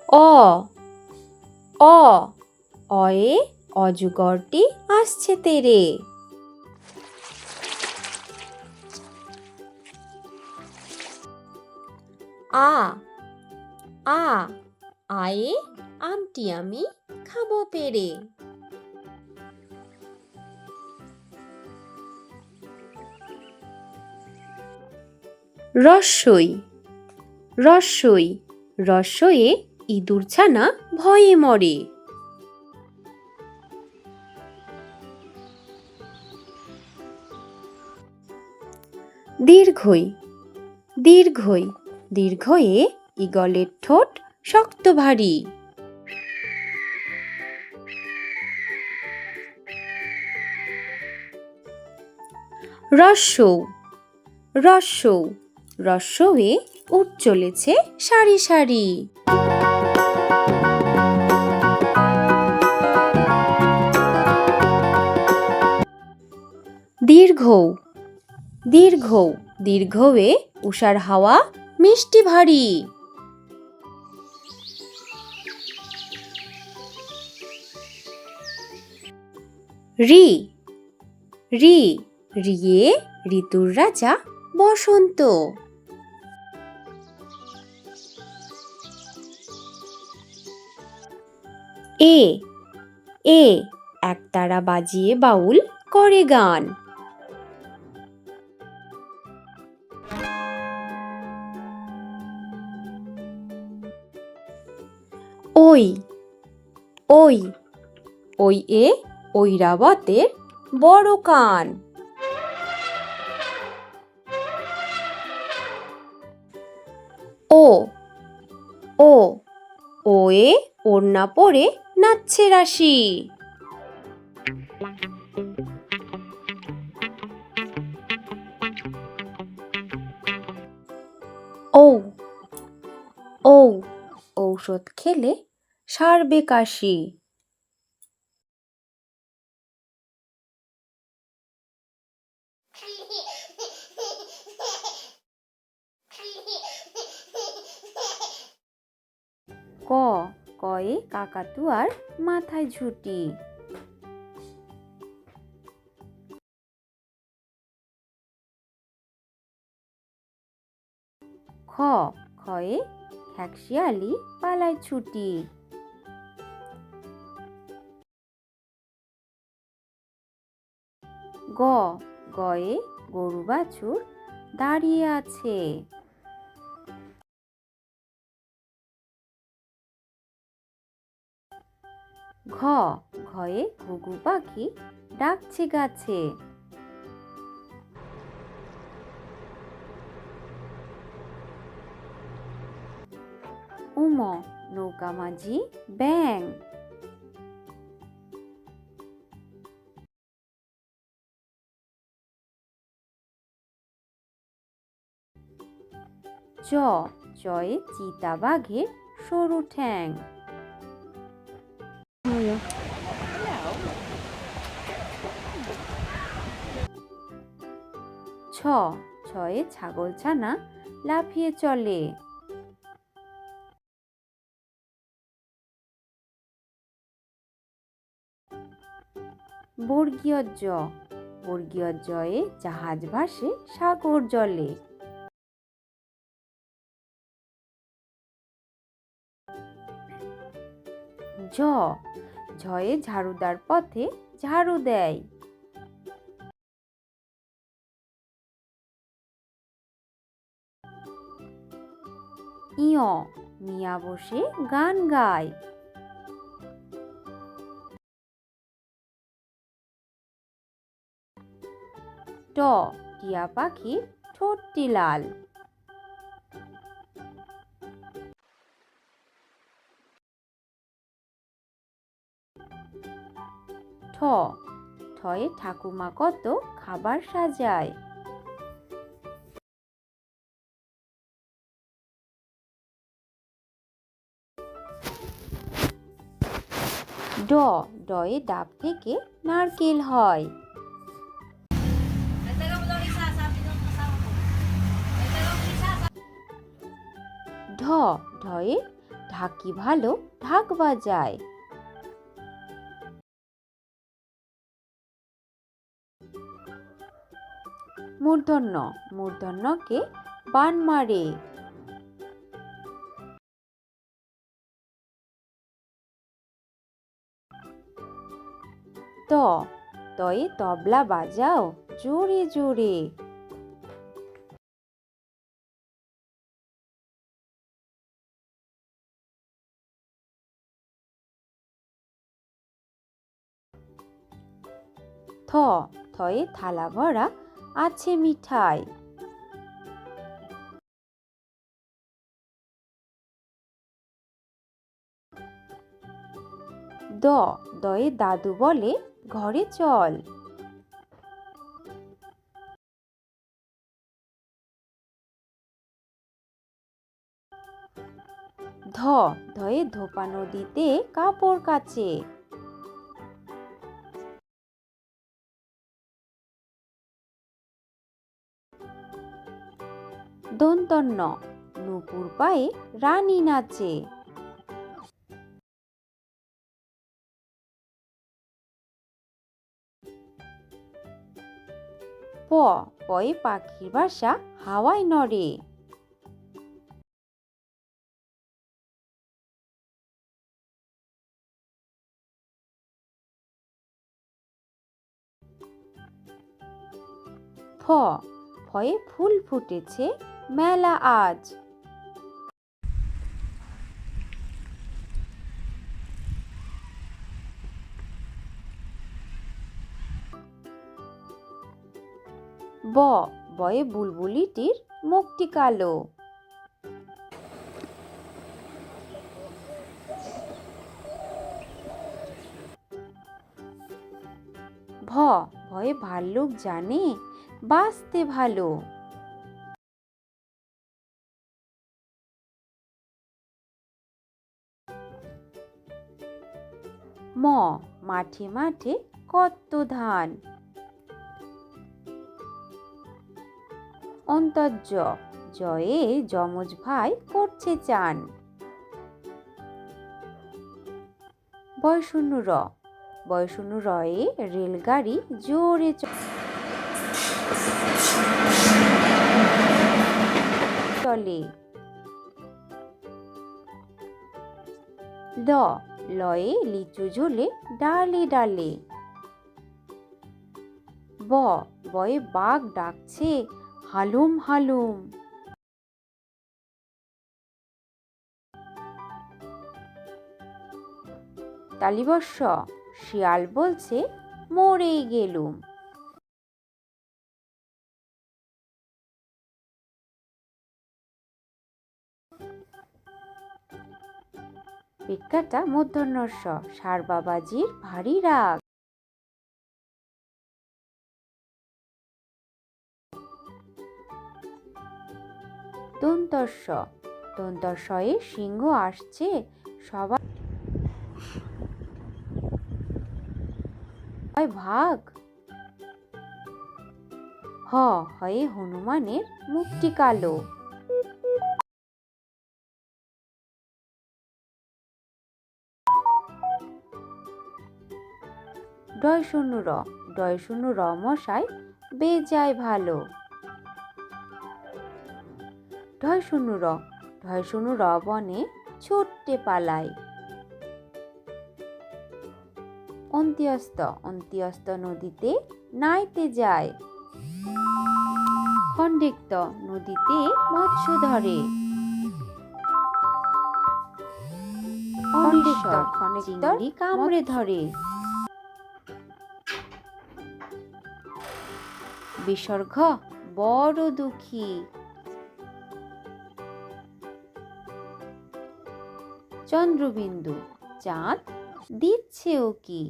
অ অ অয়ে অজগরটি আসছে তেরে। আ আ আয়ে আমটি আমি খাবো পেরে। রস্যই রস্যই রস্যয়ে ইঁদুর ছানা ভয়ে মরে। দীর্ঘই দীর্ঘই দীর্ঘয়ে ঈগলের ঠোঁট শক্ত ভারী। রস্যৌ রস্যৌ রস্যয়ে উট চলেছে সারি সারি। দীর্ঘৌ দীর্ঘৌ দীর্ঘয়ে উষার হাওয়া মিষ্টি ভারী। রি রি রিয়ে ঋতুর রাজা বসন্ত। এ এ একতারা বাজিয়ে বাউল করে গান। ওই ওই ওই এ ঐরাবতের বড় কান। ও ও ওয়ে ওড়না পরে নাচছে রাশি। ঔ ঔ ঔষধ খেলে সারবে কাশি। ক কয়ে কাকাতুয়ার মাথায় ঝুঁটি। খ খয়ে খ্যাকশিয়ালি পালায় ছুটি। গ গয়ে গরু বাছুর দাঁড়িয়ে আছে। ঘ ঘয়ে ঘুঘু পাখি ডাকছে গাছে। উম নৌকা মাঝি ব্যাং। চ চয়ে চিতা বাঘের সরু ঠ্যাং। ছ ছয়ে ছাগল ছানা লাফিয়ে চলে। বর্গীয় জ বর্গীয় জয়ে জাহাজ ভাসে সাগর জলে। ঝ ঝয়ে ঝাড়ুদার পথে ঝাড়ু দেয়। ইয় মিয়া বসে গান গায়। ট টিয়া পাখির ঠোঁটটি লাল। ঠ ঠয়ে ঠাকুমা কত খাবার সাজায়। ড ডয়ে ডাব থেকে নারকেল হয়। ঢ ঢয়ে ঢাকি ভালো ঢাক বাজায়। মূর্ধন্য মূর্ধন্যকে বান মারে। ত তয়ে তবলা বাজাও জোরে জোরে। থ থয়ে থালা ভরা আছে মিঠাই। দ দয়ে দাদু বলে ঘরে চল। ধ ধয়ে ধোপা নদীতে কাপড় কাচে। দন্তন্য নূপুর পায়ে রানী নাচে। প পয়ে পাখির বাসা হাওয়ায় নড়ে। ফ ফয়ে ফুল ফুটেছে মেলা আজ। ব বয়ে বুলবুলিটির মুখটি কালো। ভ ভয়ে ভাল্লুক জানে বাঁচতে ভালো। ম মাঠে মাঠে কত ধান। অন্তর্য জয়ে যমজ ভাই করছে চান। বয়শূন্য র বয়শূন্য রয়ে রেলগাড়ি জোরে চলে। ল লয়ে লিচু ঝোলে ডালে ডালে। ব বয়ে বাঘ ডাকছে হালুম হালুম। তালিবর্ষ শিয়াল বলছে মরেই গেলুম। পেটকাটা মূর্ধন্যস্ব ষাঁড় বাবাজির ভারী রাগ। দন্তস্ব দন্তস্বয়ে সিংহ আসছে সবাই ভাগ। হ হয়ে হনুমানের মুখটি কালো। ডয়শূন্য র ডয়শূন্য র মশাই বেজায় ভালো। ঢয়শূন্য র ঢয়শূন্য র বনে ছুটতে পালায়। অন্ত্যস্ত অন্ত্যস্ত নদীতে নাইতে যায়। খণ্ডিক্ত নদীতে মৎস্য ধরে। চিংড়ি কামড়ে ধরে। বিসর্গ বড় দুঃখী। চন্দ্রবিন্দু চাঁদ দিচ্ছেও কি।